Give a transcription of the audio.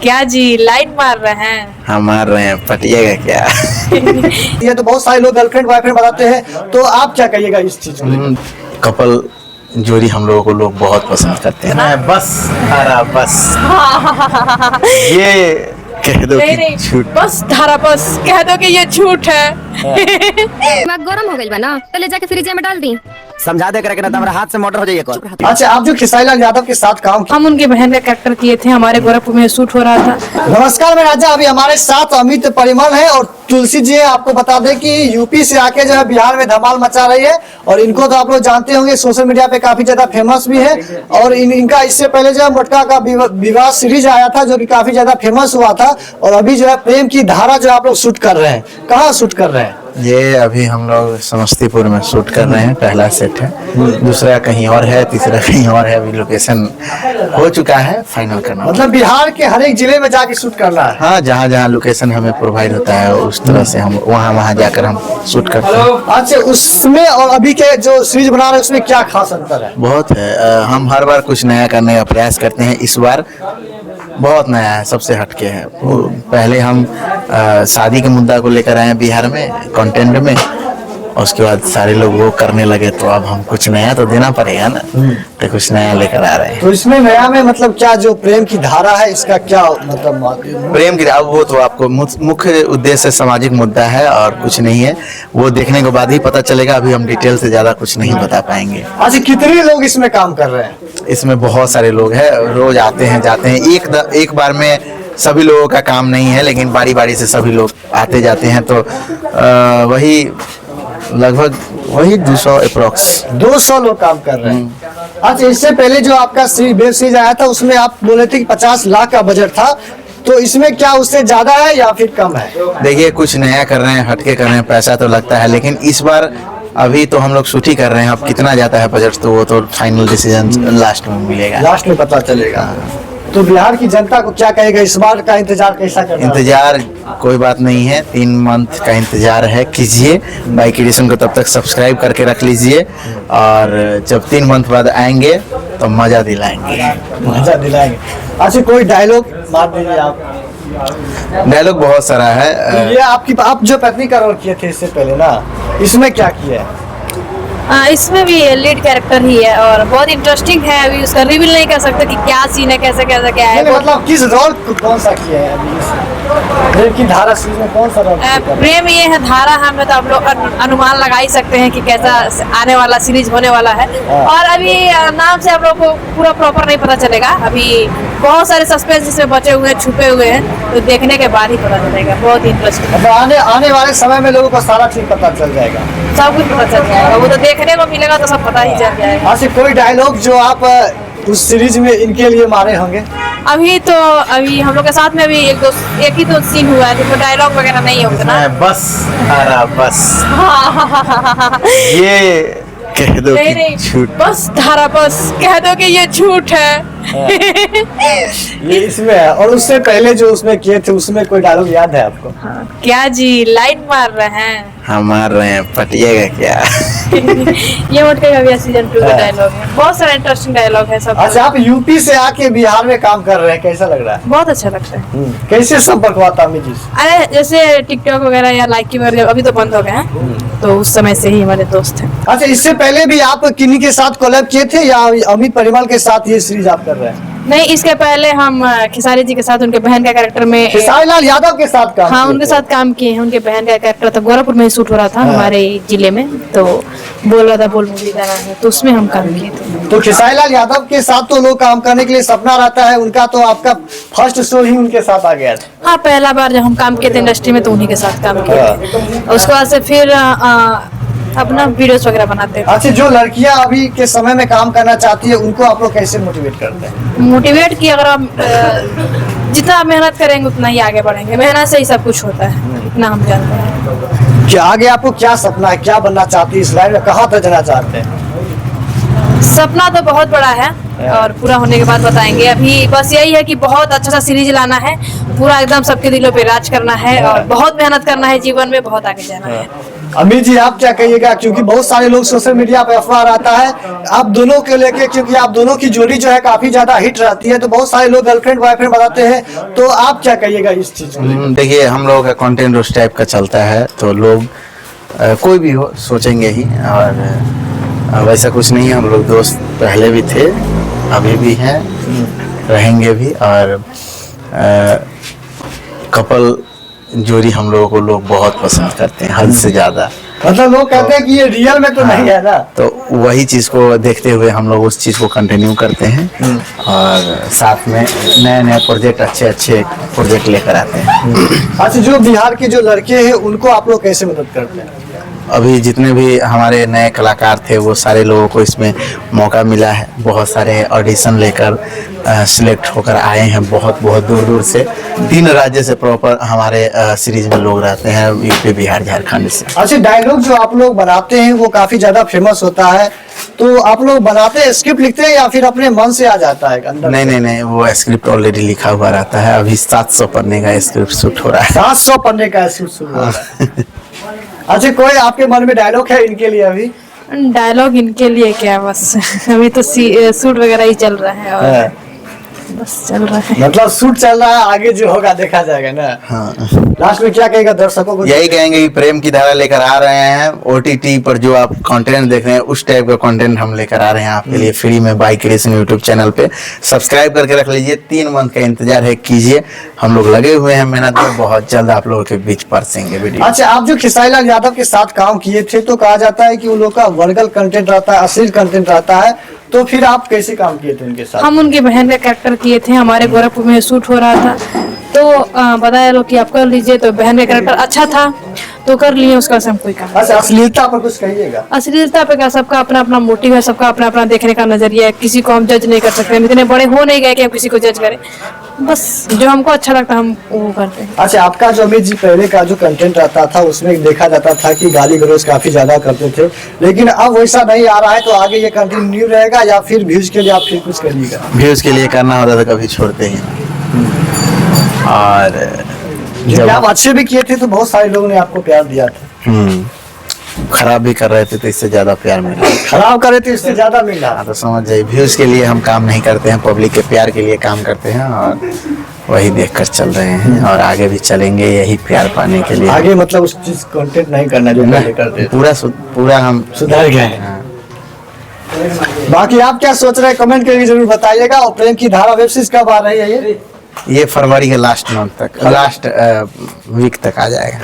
क्या जी लाइन मार रहे हैं? हम मार रहे हैं, पटिएगा क्या? ये तो बहुत सारे लोग गर्लफ्रेंड बॉयफ्रेंड बताते हैं, तो आप क्या कहिएगा इस चीज में? कपल जोड़ी हम लोगों को लोग बहुत पसंद करते हैं। बस धारा बस ये कह दो कि झूठ, बस धारा बस कह दो कि ये झूठ है। दिमाग गरम हो गई बा ना, तो ले जाके फ्रिज में डाल दी। समझा दे करके ना, हमारा हाथ से मोटर हो जाइए। अच्छा, आप जो खेसारी लाल यादव के साथ काम किया, हम उनके बहन का कैरेक्टर किए थे, हमारे गोरखपुर में शूट हो रहा था। नमस्कार मैं राजा, अभी हमारे साथ अमित परिमल है और तुलसी जी है। आपको बता दें कि यूपी से आके जो है बिहार में धमाल मचा रही है और इनको तो आप लोग जानते होंगे, सोशल मीडिया पे काफी ज्यादा फेमस भी है। और इनका इससे पहले जो है मोटका का विवाह सीरीज आया था जो कि काफी ज्यादा फेमस हुआ था। और अभी जो है प्रेम की धारा जो आप लोग शूट कर रहे हैं, कहाँ शूट कर रहे हैं? ये अभी हम लोग समस्तीपुर में शूट कर रहे हैं। पहला सेट है, दूसरा कहीं और है, तीसरा कहीं और है। अभी लोकेशन हो चुका है, फाइनल करना। मतलब बिहार के हर एक जिले में जाके शूट करना है? हाँ, जहाँ जहाँ लोकेशन हमें प्रोवाइड होता है उस तरह से हम वहाँ जाकर हम शूट करते हैं। अच्छा, उसमें और अभी के जो सीरीज बना रहे हैं उसमें क्या खास अंतर है? बहुत है, हम हर बार कुछ नया करने का प्रयास करते हैं। इस बार बहुत नया है, सबसे हटके है। पहले हम शादी के मुद्दा को लेकर आए हैं बिहार में कंटेंट में, और उसके बाद सारे लोग वो करने लगे, तो अब हम कुछ नया तो देना पड़ेगा ना, तो कुछ नया लेकर आ रहे हैं। तो इसमें नया में मतलब क्या जो प्रेम की धारा है इसका क्या मतलब? प्रेम की अब वो तो आपको मुख्य उद्देश्य सामाजिक मुद्दा है और कुछ नहीं है, वो देखने के बाद ही पता चलेगा। अभी हम डिटेल से ज्यादा कुछ नहीं बता पाएंगे। अच्छा, कितने लोग इसमें काम कर रहे हैं? इसमें बहुत सारे लोग हैं, रोज आते हैं जाते हैं। एक बार में सभी लोगों का काम नहीं है, लेकिन बारी बारी से सभी लोग आते जाते हैं। तो वही लगभग 200 अप्रोक्स 200 लोग काम कर रहे हैं। अच्छा, इससे पहले जो आपका वेब सीरीज आया था उसमें आप बोले थे कि 50 लाख का बजट था, तो इसमें क्या उससे ज्यादा है या फिर कम है? देखिए, कुछ नया कर रहे हैं, हटके कर रहे हैं, पैसा तो लगता है, लेकिन इस बार अभी तो हम लोग शूट ही कर रहे हैं। अब कितना जाता है बजट तो वो तो फाइनल डिसीजन लास्ट में मिलेगा, लास्ट में पता चलेगा। तो बिहार की जनता को क्या कहेगा, इस बार का इंतजार कैसा करना? इंतजार कोई बात नहीं है, 3 मंथ का इंतजार है, कीजिए। बाई क्रिएशन को तब तक सब्सक्राइब करके रख लीजिए, और जब 3 मंथ बाद आएंगे तो मजा दिलाएंगे। मजा दिलाएंगे। अच्छा, कोई डायलॉग मार दीजिए आप। डायलॉग बहुत सारा है। ये आप जो पत्नी का रोल किए थे इससे पहले ना, इसमें क्या किया है? इसमें भी लीड कैरेक्टर ही है और बहुत इंटरेस्टिंग है। अभी उसका रिवील नहीं कर सकते कि क्या सीन है, कैसे कैसे क्या है। मतलब किस रोल कौन सा किया है अभी? प्रेम की धारा सीरीज में कौन सा रोल? प्रेम ये है धारा, हमें तो आप लोग अनुमान लगा ही सकते हैं कि कैसा आने वाला सीरीज होने वाला है। और अभी नाम से आप लोग को पूरा प्रॉपर नहीं पता चलेगा, अभी बहुत सारे सस्पेंस इसमें बचे हुए हैं, छुपे हुए हैं, तो देखने के बाद ही पता चलेगा। बहुत इंटरेस्टिंग, मतलब आने वाले समय में लोगों को सारा चीज पता चल जाएगा, सब कुछ पता चल जाएगा। वो तो देखने को मिलेगा तो सब पता ही चल जाएगा। अच्छा, कोई डायलॉग जो आप उस सीरीज में इनके लिए मारे होंगे? अभी हम लोग के साथ में भी एक ही दो सीन हुआ है, तो डायलॉग वगैरह नहीं होगा ना। बस धारा बस ये कह दो कि झूठ, बस धारा बस कह दो कि ये झूठ है। ये इसमें है। और उससे पहले जो उसमें किए थे उसमें कोई डायलॉग याद है आपको? क्या जी लाइन मार रहे हैं? हम मार रहे हैं, पटिएगा क्या? ये मोटका का भी सीजन 2 का डायलॉग है। बहुत सारा इंटरेस्टिंग डायलॉग है सब। अच्छा, आप यूपी से आके बिहार में काम कर रहे हैं, कैसा लग रहा है? बहुत अच्छा लगता है। कैसे संपर्क हुआ था अमित जी से? अरे जैसे टिकटॉक वगैरह या लाइक वगैरह अभी तो बंद हो गए हैं, तो उस समय से ही हमारे दोस्त हैं। अच्छा, इससे पहले भी आप किन्हीं के साथ कोलैब किए थे या अमित परिमल के साथ ये सीरीज आप कर रहे हैं? नहीं, इसके पहले हम खेसारी जी के साथ उनके बहन का कैरेक्टर में, खेसारी लाल यादव के साथ काम? हाँ, उनके साथ काम किए हैं। उनके बहन का कैरेक्टर था, गोरखपुर में शूट हो रहा था हमारे जिले में, तो बोल रहा था बोल मूवी का नाम है, तो उसमें हम काम किए थे। तो खेसारी लाल यादव के साथ तो लोग काम करने के लिए सपना रहता है उनका, तो आपका फर्स्ट शो ही उनके साथ आ गया था? हाँ, पहला बार जब हम काम किए थे इंडस्ट्री में तो उन्हीं के साथ काम किए थे। उसके बाद से फिर अपना वीडियोस वगैरह बनाते हैं। अच्छा, जो लड़कियां अभी के समय में काम करना चाहती है उनको आप लोग कैसे मोटिवेट करते हैं? मोटिवेट कि अगर आप जितना मेहनत करेंगे उतना ही आगे बढ़ेंगे, मेहनत से ही सब कुछ होता है, इतना हम जानते हैं। क्या आगे आपको क्या सपना है, क्या बनना चाहती है इस लाइन में, कहाँ तक जाना चाहते हैं? सपना तो बहुत बड़ा है और पूरा होने के बाद बताएंगे। अभी बस यही है कि बहुत अच्छा सा सीरीज लाना है, पूरा एकदम सबके दिलों पे राज करना है और बहुत मेहनत करना है, जीवन में बहुत आगे जाना है। अमित जी आप क्या कहिएगा, क्योंकि बहुत सारे लोग सोशल मीडिया पे अफवाह आता है आप दोनों के लेके, क्योंकि आप दोनों की जोड़ी जो है काफी ज्यादा हिट रहती है, तो बहुत सारे लोग गर्लफ्रेंड बॉयफ्रेंड बताते हैं, तो आप क्या कहिएगा इस चीज को लेकर? देखिए हम लोगों का कंटेंट उस टाइप का चलता है, तो लोग कोई भी हो सोचेंगे ही, और वैसा कुछ नहीं है। हम लोग दोस्त पहले भी थे, अभी भी हैं, रहेंगे भी, और कपल जोड़ी हम लोगों को लोग बहुत पसंद करते हैं, हद से ज्यादा। मतलब लोग कहते हैं कि ये रियल में तो नहीं है ना, तो वही चीज को देखते हुए हम लोग उस चीज को कंटिन्यू करते हैं, और साथ में नए नए प्रोजेक्ट, अच्छे प्रोजेक्ट लेकर आते हैं। अच्छा, जो बिहार के जो लड़के हैं उनको आप लोग कैसे मदद करते हैं? अभी जितने भी हमारे नए कलाकार थे वो सारे लोगों को इसमें मौका मिला है, बहुत सारे ऑडिशन लेकर सिलेक्ट होकर आए हैं, बहुत दूर दूर से, 3 राज्य से प्रॉपर हमारे सीरीज में लोग रहते हैं, यूपी, बिहार, झारखंड से। अच्छा, डायलॉग जो आप लोग बनाते हैं वो काफी ज्यादा फेमस होता है, तो आप लोग बनाते हैं, स्क्रिप्ट लिखते हैं या फिर अपने मन से आ जाता है अंदर? नहीं, वो स्क्रिप्ट ऑलरेडी लिखा हुआ रहता है। अभी 700 पन्ने का स्क्रिप्ट शूट हो रहा है। 700 पन्ने का स्क्रिप्ट शुरू हो रहा है। अच्छा, कोई आपके मन में डायलॉग है इनके लिए अभी? डायलॉग इनके लिए क्या, बस अभी तो शूट वगैरह ही चल रहा है, और बस चल रहा है। मतलब शूट चल रहा है, आगे जो होगा देखा जाएगा ना। हाँ, लास्ट में क्या कहेगा दर्शकों को? यही कहेंगे कि प्रेम की धारा लेकर आ रहे हैं, OTT पर जो आप कंटेंट देख रहे हैं उस टाइप का कंटेंट हम लेकर आ रहे हैं आपके लिए फ्री में, बाइक रेसिंग यूट्यूब चैनल पे। सब्सक्राइब करके रख लीजिए, 3 मंथ का इंतजार है, कीजिए। हम लोग लगे हुए हैं मेहनत में, बहुत जल्द आप लोगों के बीच परसेंगे वीडियो। अच्छा, आप जो खेसारी लाल यादव के साथ काम किए थे, तो कहा जाता है कि उन लोग का वर्गल कंटेंट रहता है, अश्लील कंटेंट रहता है, तो फिर आप कैसे काम किए थे उनके साथ? हम उनकी बहन का कैरेक्टर किए थे, हमारे गोरखपुर में शूट हो रहा था, तो बताया लोग कि आप कर लीजिए, तो बहन का कैरेक्टर अच्छा था तो कर लिए, उसका से हम कोई काम। अच्छा, अश्लीलता पर कुछ कहिएगा? अश्लीलता पे क्या, सबका अपना अपना मोटिव है, सबका अपना अपना देखने का नजरिया है, किसी को हम जज नहीं कर सकते, हम इतने बड़े हो नहीं गए कि हम किसी को जज करें, बस जो हमको अच्छा लगता है हम वो करते हैं। अच्छा, आपका जो अमित जी पहले का जो कंटेंट रहता था उसमें देखा जाता था कि गाली गलौज काफी ज्यादा करते थे, लेकिन अब वैसा नहीं आ रहा है, तो आगे ये कंटिन्यू रहेगा या फिर व्यूज के लिए आप फिर कुछ करिएगा? व्यूज के लिए करना होता तो कभी छोड़ते ही नहीं। और जब आप अच्छे भी किए थे तो बहुत सारे लोगों ने आपको प्यार दिया था, खराब भी कर रहे थे तो इससे ज्यादा प्यार मिला। खराब करे तो इससे ज्यादा मिल रहा। हाँ, तो समझ जाइए, व्यूज के लिए हम काम नहीं करते हैं, पब्लिक के प्यार के लिए काम करते हैं, और वही देखकर चल रहे हैं, और आगे भी चलेंगे यही प्यार पाने के लिए। आगे मतलब उस चीज कंटेंट नहीं करना जो पहले करते थे, पूरा हम सुधर गए। हाँ। बाकी आप क्या सोच रहे हैं कमेंट करके जरूर बताइएगा। और प्रेम की धारा वेब सीरीज कब आ रही है? ये फरवरी के लास्ट मंथ तक, लास्ट वीक तक आ जाएगा।